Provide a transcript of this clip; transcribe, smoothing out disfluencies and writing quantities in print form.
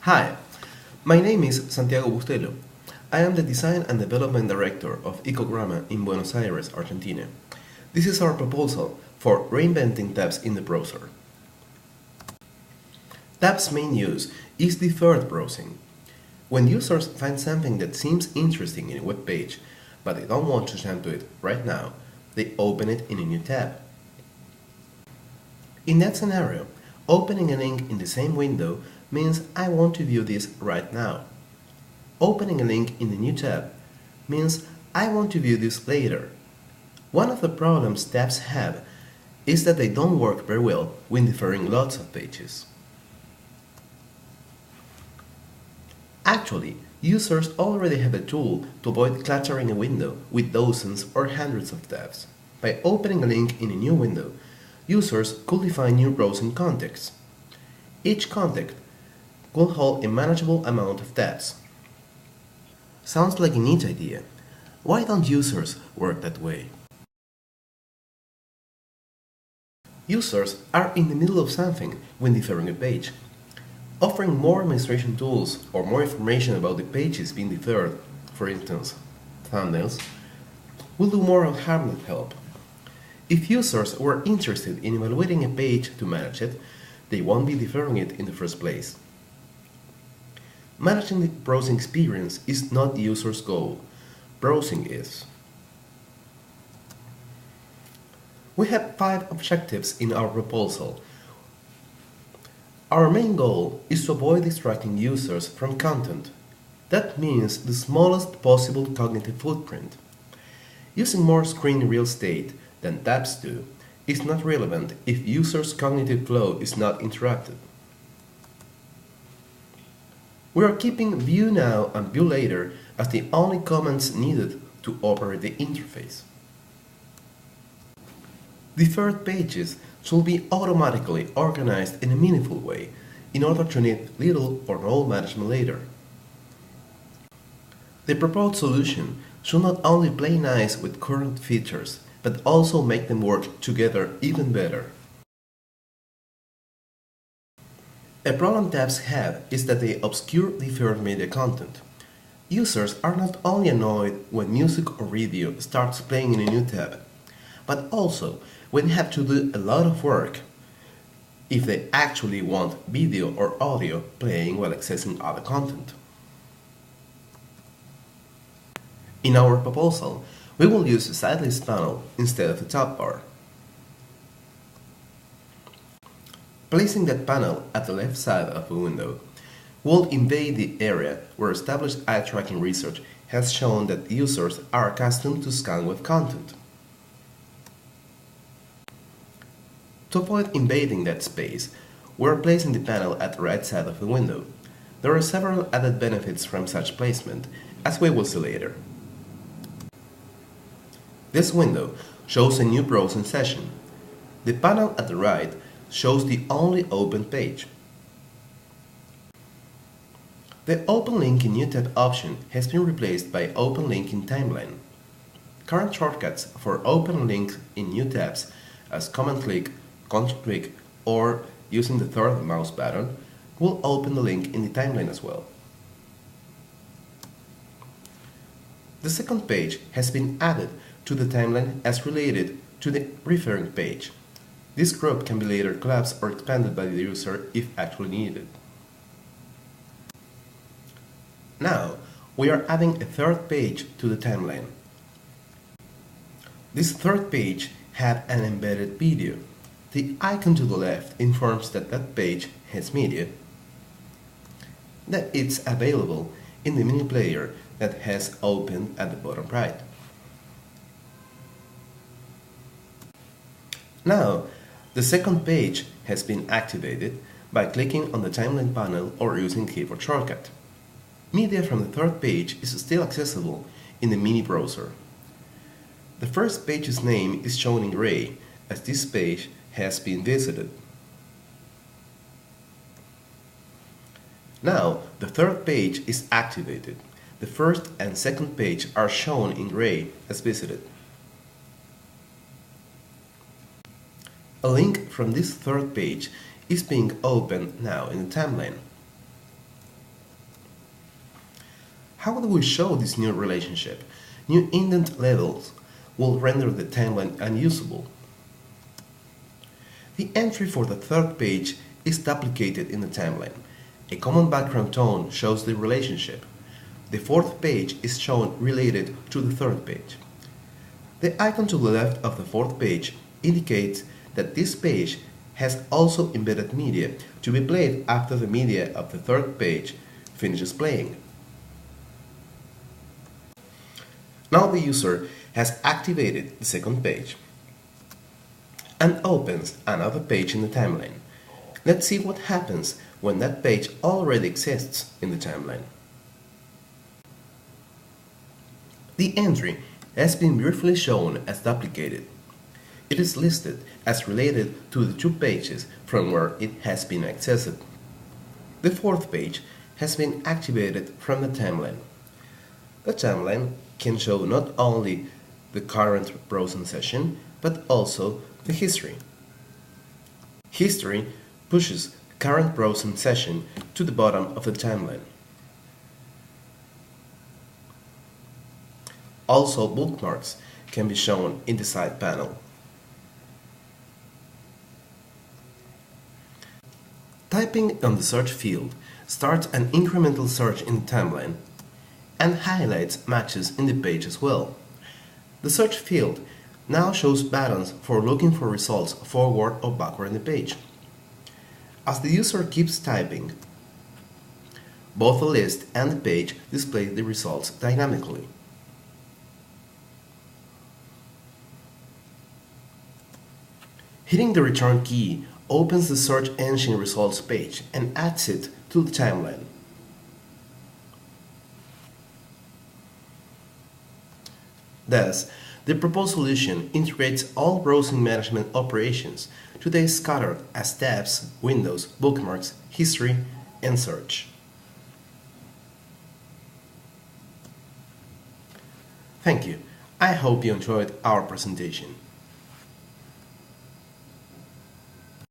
Hi, my name is Santiago Bustelo. I am the Design and Development Director of Icograma in Buenos Aires, Argentina. This is our proposal for reinventing tabs in the browser. Tabs' main use is deferred browsing. When users find something that seems interesting in a web page, but they don't want to jump to it right now, they open it in a new tab. In that scenario, opening a link in the same window means I want to view this right now. Opening a link in the new tab means I want to view this later. One of the problems tabs have is that they don't work very well when deferring lots of pages. Actually, users already have a tool to avoid cluttering a window with dozens or hundreds of tabs. By opening a link in a new window, users could define new browsing contexts. Each context will hold a manageable amount of tabs. Sounds like a neat idea. Why don't users work that way? Users are in the middle of something when deferring a page. Offering more administration tools or more information about the pages being deferred, for instance, thumbnails, will do more harm than help. If users were interested in evaluating a page to manage it, they won't be deferring it in the first place. Managing the browsing experience is not the user's goal. Browsing is. We have 5 objectives in our proposal. Our main goal is to avoid distracting users from content. That means the smallest possible cognitive footprint. Using more screen real estate than tabs do is not relevant if users' cognitive flow is not interrupted. We are keeping View Now and View Later as the only commands needed to operate the interface. Deferred pages should be automatically organized in a meaningful way in order to need little or no management later. The proposed solution should not only play nice with current features, but also make them work together even better. A problem tabs have is that they obscure deferred media content. Users are not only annoyed when music or video starts playing in a new tab, but also when they have to do a lot of work if they actually want video or audio playing while accessing other content. In our proposal, we will use a side list panel instead of a top bar. Placing that panel at the left side of the window will invade the area where established eye tracking research has shown that users are accustomed to scan web content. To avoid invading that space, we are placing the panel at the right side of the window. There are several added benefits from such placement, as we will see later. This window shows a new browsing session. The panel at the right shows the only open page. The Open Link in New Tab option has been replaced by Open Link in Timeline. Current shortcuts for Open Link in New Tabs, as Command-Click, Control-Click, or using the third mouse button, will open the link in the timeline as well. The second page has been added to the timeline as related to the referring page. This group can be later collapsed or expanded by the user if actually needed. Now, we are adding a third page to the timeline. This third page has an embedded video. The icon to the left informs that that page has media, that it's available in the mini player that has opened at the bottom right. Now, the second page has been activated by clicking on the timeline panel or using the keyboard shortcut. Media from the third page is still accessible in the mini browser. The first page's name is shown in gray as this page has been visited. Now, the third page is activated. The first and second page are shown in gray as visited. A link from this third page is being opened now in the timeline. How do we show this new relationship? New indent levels will render the timeline unusable. The entry for the third page is duplicated in the timeline. A common background tone shows the relationship. The fourth page is shown related to the third page. The icon to the left of the fourth page indicates that this page has also embedded media to be played after the media of the third page finishes playing. Now the user has activated the second page and opens another page in the timeline. Let's see what happens when that page already exists in the timeline. The entry has been briefly shown as duplicated. It is listed as related to the two pages from where it has been accessed. The fourth page has been activated from the timeline. The timeline can show not only the current browsing session, but also the history. History pushes current browsing session to the bottom of the timeline. Also, bookmarks can be shown in the side panel. Typing on the search field starts an incremental search in the timeline and highlights matches in the page as well. The search field now shows buttons for looking for results forward or backward in the page. As the user keeps typing, both the list and the page display the results dynamically. Hitting the return key opens the search engine results page and adds it to the timeline. Thus, the proposed solution integrates all browsing management operations today scattered as tabs, windows, bookmarks, history, and search. Thank you. I hope you enjoyed our presentation.